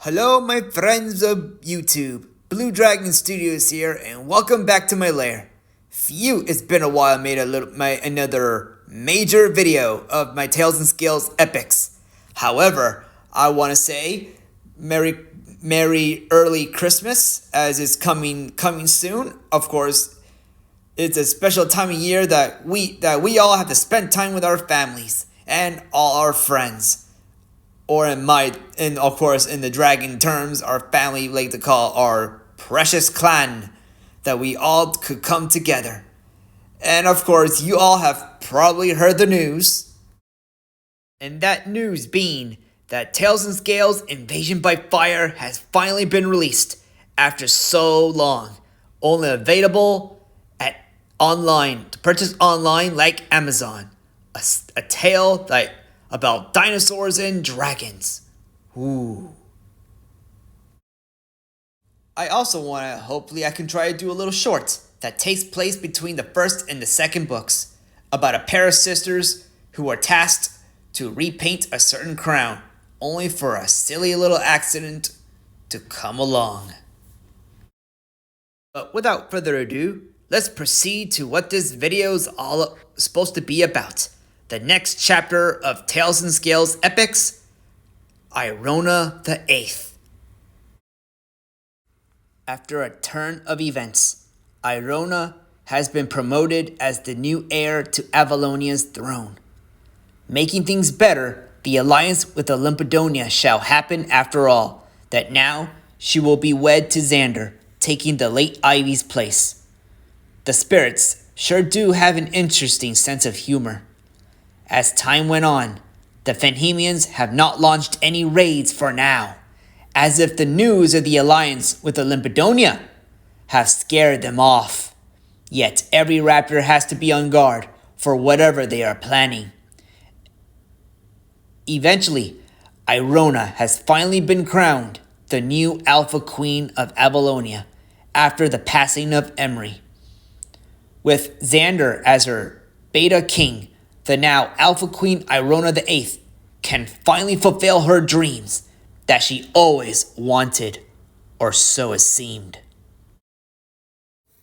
Hello my friends of YouTube, Blue Dragon Studios here and welcome back to my lair. Phew, it's been a while I made another major video of my Tales and Scales epics. However, I want to say Merry early Christmas as it's coming soon. Of course, it's a special time of year that we all have to spend time with our families and all our friends. Or in the dragon terms, our family like to call our precious clan, that we all could come together. And of course, you all have probably heard the news. And that news being that Tales and Scales Invasion by Fire has finally been released after so long. Only available to purchase online like Amazon. A tale about dinosaurs and dragons. Ooh. I also hopefully I can try to do a little short that takes place between the first and the second books about a pair of sisters who are tasked to repaint a certain crown, only for a silly little accident to come along. But without further ado, let's proceed to what this video is all supposed to be about. The next chapter of Tales and Scales Epics, Irona the Eighth. After a turn of events, Irona has been promoted as the new heir to Avalonia's throne. Making things better, the alliance with Olympidonia shall happen after all, that now she will be wed to Xander, taking the late Ivy's place. The spirits sure do have an interesting sense of humor. As time went on, the Fenhemians have not launched any raids for now, as if the news of the alliance with Olympidonia have scared them off. Yet every raptor has to be on guard for whatever they are planning. Eventually, Irona has finally been crowned the new Alpha Queen of Avalonia after the passing of Emery. With Xander as her Beta King, the now Alpha Queen Irona the Eighth can finally fulfill her dreams that she always wanted, or so it seemed.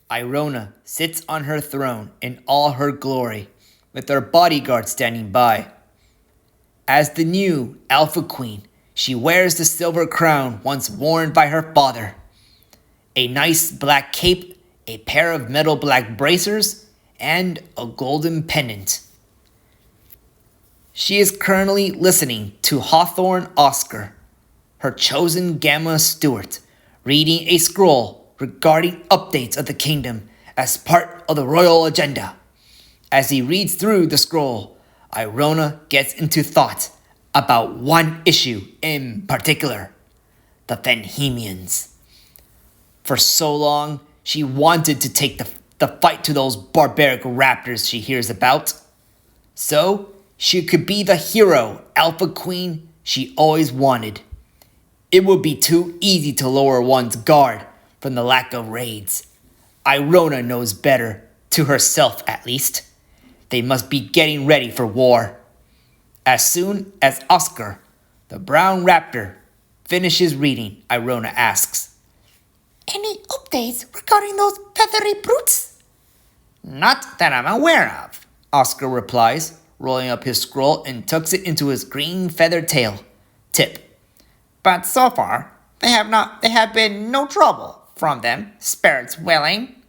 Irona sits on her throne in all her glory, with her bodyguard standing by. As the new Alpha Queen, she wears the silver crown once worn by her father. A nice black cape, a pair of metal black bracers, and a golden pendant. She is currently listening to Hawthorne Oscar, her chosen Gamma Steward, reading a scroll regarding updates of the kingdom as part of the royal agenda. As he reads through the scroll, Irona gets into thought about one issue in particular, the Fenhemians. For so long, she wanted to take the fight to those barbaric raptors she hears about. So, she could be the hero Alpha Queen she always wanted. It would be too easy to lower one's guard from the lack of raids. Irona knows better, to herself at least. They must be getting ready for war. As soon as Oscar, the brown raptor, finishes reading, Irona asks, "Any updates regarding those feathery brutes?" "Not that I'm aware of," Oscar replies, rolling up his scroll and tucks it into his green feathered tail tip. "But so far, there have been no trouble from them, spirits willing."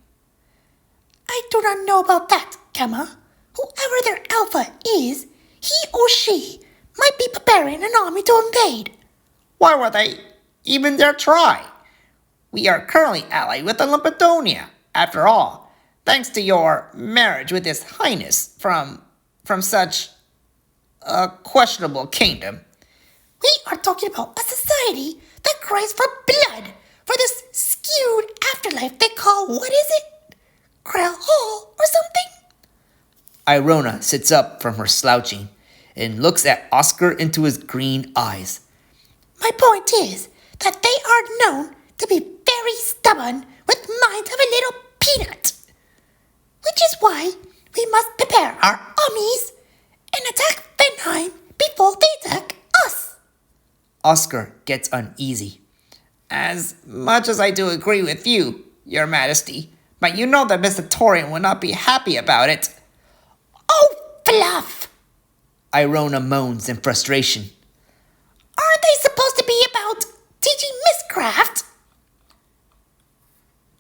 "I do not know about that, Gamma. Whoever their alpha is, he or she might be preparing an army to invade." "Why would they even dare try? We are currently allied with Olympidonia, after all, thanks to your marriage with His Highness from such a questionable kingdom." "We are talking about a society that cries for blood for this skewed afterlife they call, what is it? Krell Hall or something?" Irona sits up from her slouching and looks at Oscar into his green eyes. "My point is that they are known to be very stubborn with minds of a little peanut. Which is why we must prepare our armies and attack Fenheim before they attack us." Oscar gets uneasy. As much as I do agree with you, Your Majesty, but you know that Mr. Torian will not be happy about it. Oh, fluff! Irona moans in frustration. Aren't they supposed to be about teaching Mistcraft?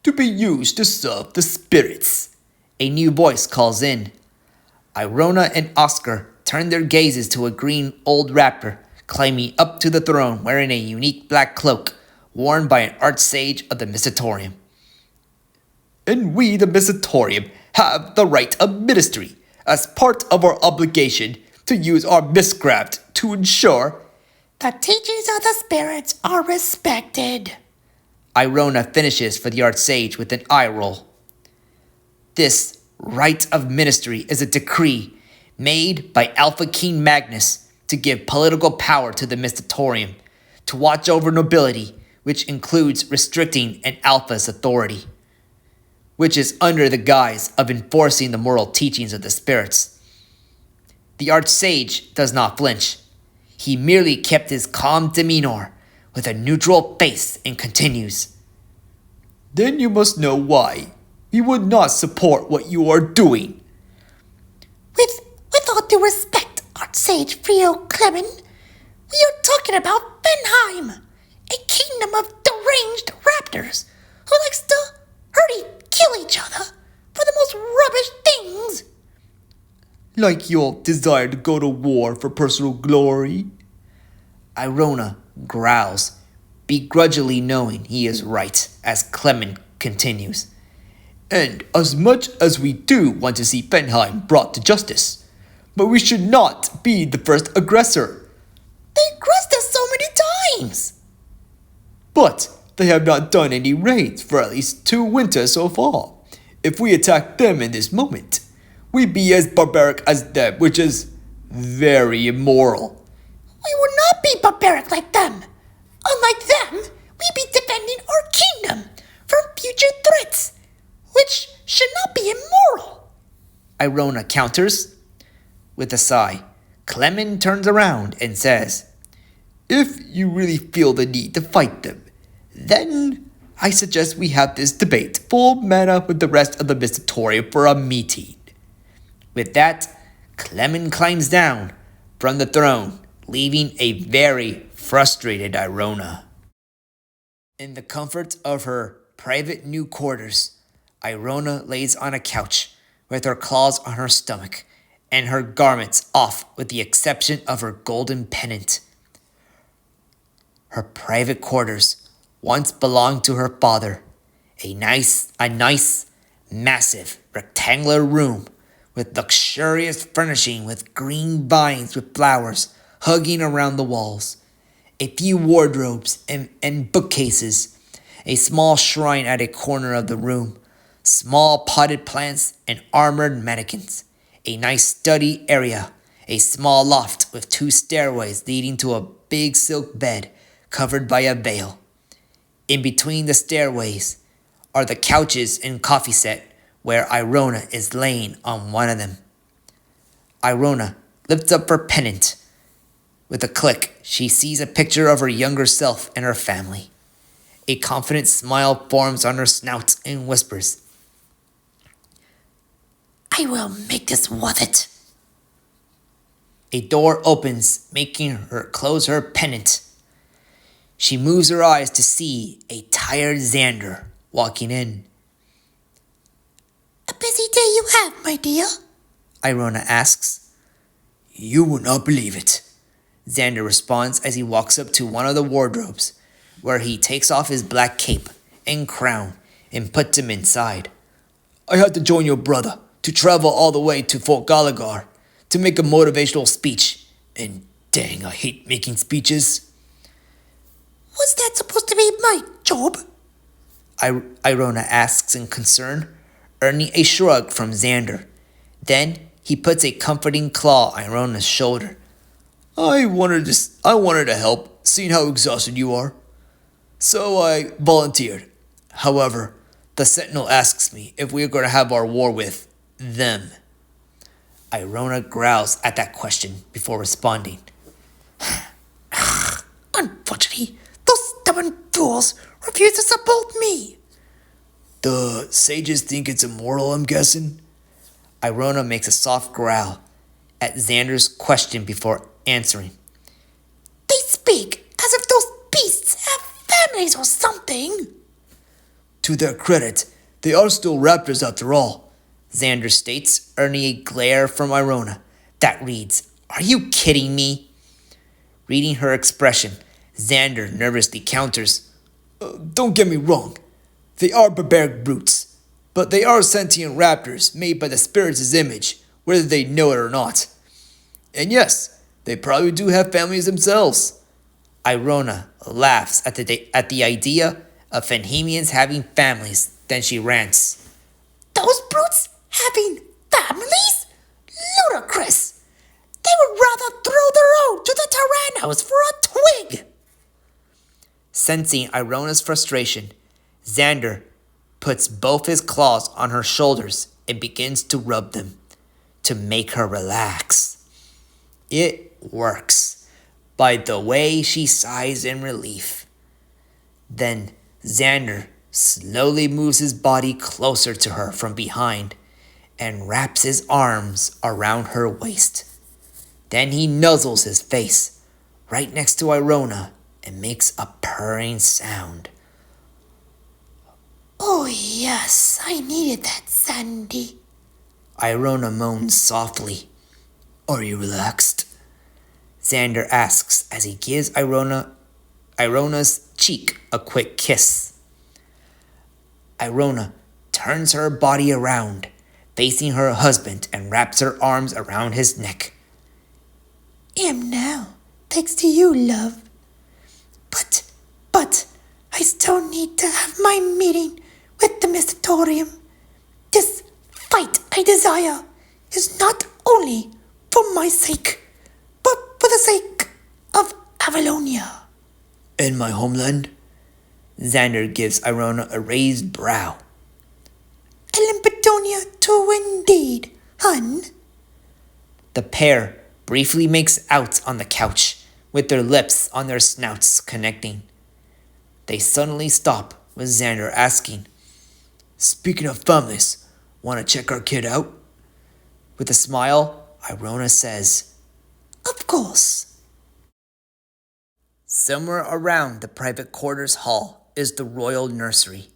To be used to serve the spirits. A new voice calls in. Irona and Oscar turn their gazes to a green old raptor climbing up to the throne wearing a unique black cloak worn by an archsage of the Mystatorium. And we, the Mystatorium, have the right of ministry as part of our obligation to use our Mistcraft to ensure the teachings of the spirits are respected. Irona finishes for the archsage with an eye roll. This right of ministry is a decree made by Alpha King Magnus to give political power to the Mystatorium, to watch over nobility, which includes restricting an Alpha's authority, which is under the guise of enforcing the moral teachings of the spirits. The archsage does not flinch. He merely kept his calm demeanor with a neutral face and continues. Then you must know why we would not support what you are doing. With all due respect, Archsage Frio Clemen, we are talking about Benheim, a kingdom of deranged raptors who likes to hurt and kill each other for the most rubbish things. Like your desire to go to war for personal glory? Irona growls, begrudgingly knowing he is right, as Clement continues. And as much as we do want to see Benheim brought to justice, but we should not be the first aggressor. They aggressed us so many times. But they have not done any raids for at least 2 winters so far. If we attack them in this moment, we'd be as barbaric as them, which is very immoral. We will not be barbaric like them. Unlike them, we'd be defending our kingdom from future threats, which should not be immoral. Irona counters. With a sigh, Clement turns around and says, If you really feel the need to fight them, then I suggest we have this debate full manner with the rest of the Mystatorium for a meeting. With that, Clement climbs down from the throne, leaving a very frustrated Irona. In the comfort of her private new quarters, Irona lays on a couch with her claws on her stomach and her garments off with the exception of her golden pennant. Her private quarters once belonged to her father, a nice, massive, rectangular room with luxurious furnishing with green vines with flowers hugging around the walls, a few wardrobes and bookcases, a small shrine at a corner of the room, small potted plants and armored mannequins, a nice study area, a small loft with 2 stairways leading to a big silk bed covered by a veil. In between the stairways are the couches and coffee set where Irona is laying on one of them. Irona lifts up her pennant. With a click, she sees a picture of her younger self and her family. A confident smile forms on her snout and whispers, I will make this worth it. A door opens, making her close her pennant. She moves her eyes to see a tired Xander walking in. A busy day you have, my dear? Irona asks. You will not believe it. Xander responds as he walks up to one of the wardrobes, where he takes off his black cape and crown and puts him inside. I had to join your brother to travel all the way to Fort Gallagher to make a motivational speech. And dang, I hate making speeches. Was that supposed to be my job? Irona asks in concern, earning a shrug from Xander. Then he puts a comforting claw on Irona's shoulder. I wanted to help, seeing how exhausted you are. So I volunteered. However, the Sentinel asks me if we are going to have our war with them. Irona growls at that question before responding. I Unfortunately, those stubborn fools refuse to support me. The sages think it's immortal, I'm guessing? Irona makes a soft growl at Xander's question before answering. They speak as if those beasts have families or something. To their credit, they are still raptors after all, Xander states, earning a glare from Irona that reads, "Are you kidding me?" Reading her expression, Xander nervously counters, Don't get me wrong, they are barbaric brutes, but they are sentient raptors made by the spirits' image, whether they know it or not. And yes, they probably do have families themselves. Irona laughs at the idea of Fenhemians having families, then she rants. Those brutes having families? Ludicrous! They would rather throw their own to the Tyrannos for a twig! Sensing Irona's frustration, Xander puts both his claws on her shoulders and begins to rub them to make her relax. It works, by the way she sighs in relief. Then Xander slowly moves his body closer to her from behind and wraps his arms around her waist. Then he nuzzles his face right next to Irona and makes a purring sound. Oh yes, I needed that, Sandy. Irona moans softly. Are you relaxed? Xander asks as he gives Irona's cheek a quick kiss. Irona turns her body around, facing her husband, and wraps her arms around his neck. Am now, thanks to you, love. But, I still need to have my meeting with the Mystatorium. This fight I desire is not only for my sake, but for the sake of Avalonia. And my homeland? Xander gives Irona a raised brow. Elimpedonia too indeed, hun. The pair briefly makes out on the couch, with their lips on their snouts connecting. They suddenly stop with Xander asking, Speaking of families, want to check our kid out? With a smile, Irona says, Of course. Somewhere around the private quarters hall is the royal nursery,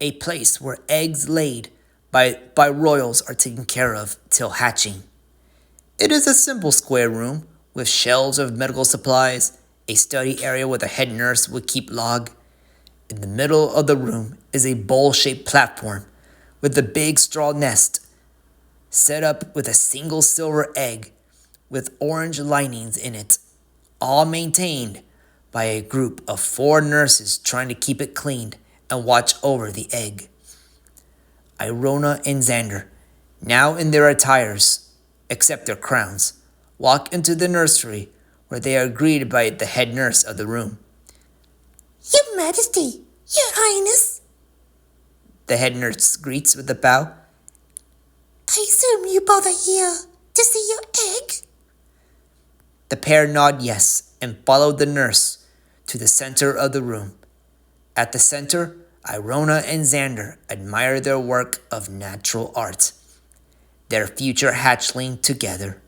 a place where eggs laid by royals are taken care of till hatching. It is a simple square room with shelves of medical supplies, a study area where the head nurse would keep log. In the middle of the room is a bowl-shaped platform with a big straw nest set up with a single silver egg with orange linings in it, all maintained by a group of 4 nurses trying to keep it cleaned and watch over the egg. Irona and Xander, now in their attires, except their crowns, walk into the nursery where they are greeted by the head nurse of the room. Your Majesty, Your Highness. The head nurse greets with a bow. I assume you both are here to see your egg? The pair nod yes and follow the nurse to the center of the room. At the center, Irona and Xander admire their work of natural art, their future hatchling together.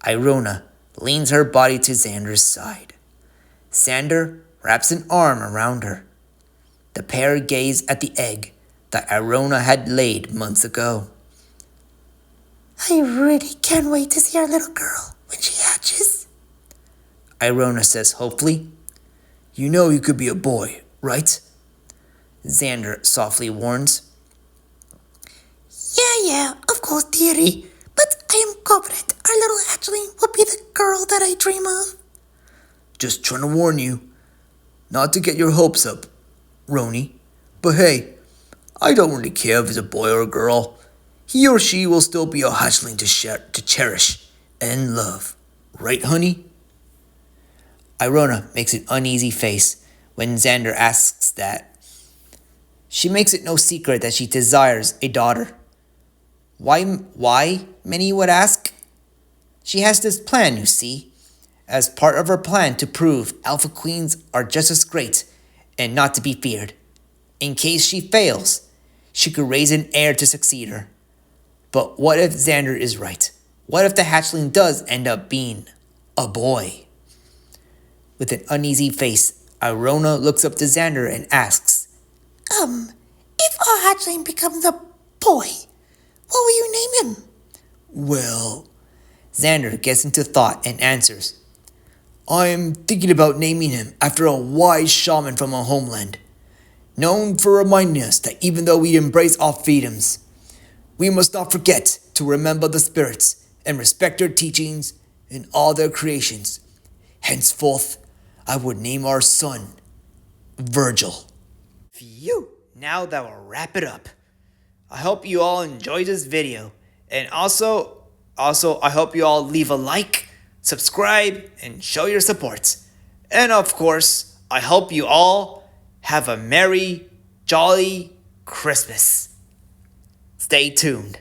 Irona leans her body to Xander's side. Xander wraps an arm around her. The pair gaze at the egg that Irona had laid months ago. I really can't wait to see our little girl when she hatches, Irona says hopefully. You know you could be a boy, right? Xander softly warns. Yeah, of course, dearie. But I am confident our little hatchling will be the girl that I dream of. Just trying to warn you, not to get your hopes up, Roni. But hey, I don't really care if it's a boy or a girl. He or she will still be a hatchling to cherish and love. Right, honey? Irona makes an uneasy face when Xander asks that. She makes it no secret that she desires a daughter. Why, many would ask? She has this plan, you see, as part of her plan to prove Alpha Queens are just as great and not to be feared. In case she fails, she could raise an heir to succeed her. But what if Xander is right? What if the hatchling does end up being a boy? With an uneasy face, Irona looks up to Xander and asks, If our hatchling becomes a boy, what will you name him? Well, Xander gets into thought and answers, I'm thinking about naming him after a wise shaman from our homeland, known for reminding us that even though we embrace all freedoms, we must not forget to remember the spirits and respect their teachings in all their creations. Henceforth, I would name our son Virgil. Phew! Now that will wrap it up. I hope you all enjoyed this video, and also I hope you all leave a like, subscribe, and show your support. And of course, I hope you all have a merry, jolly Christmas. Stay tuned.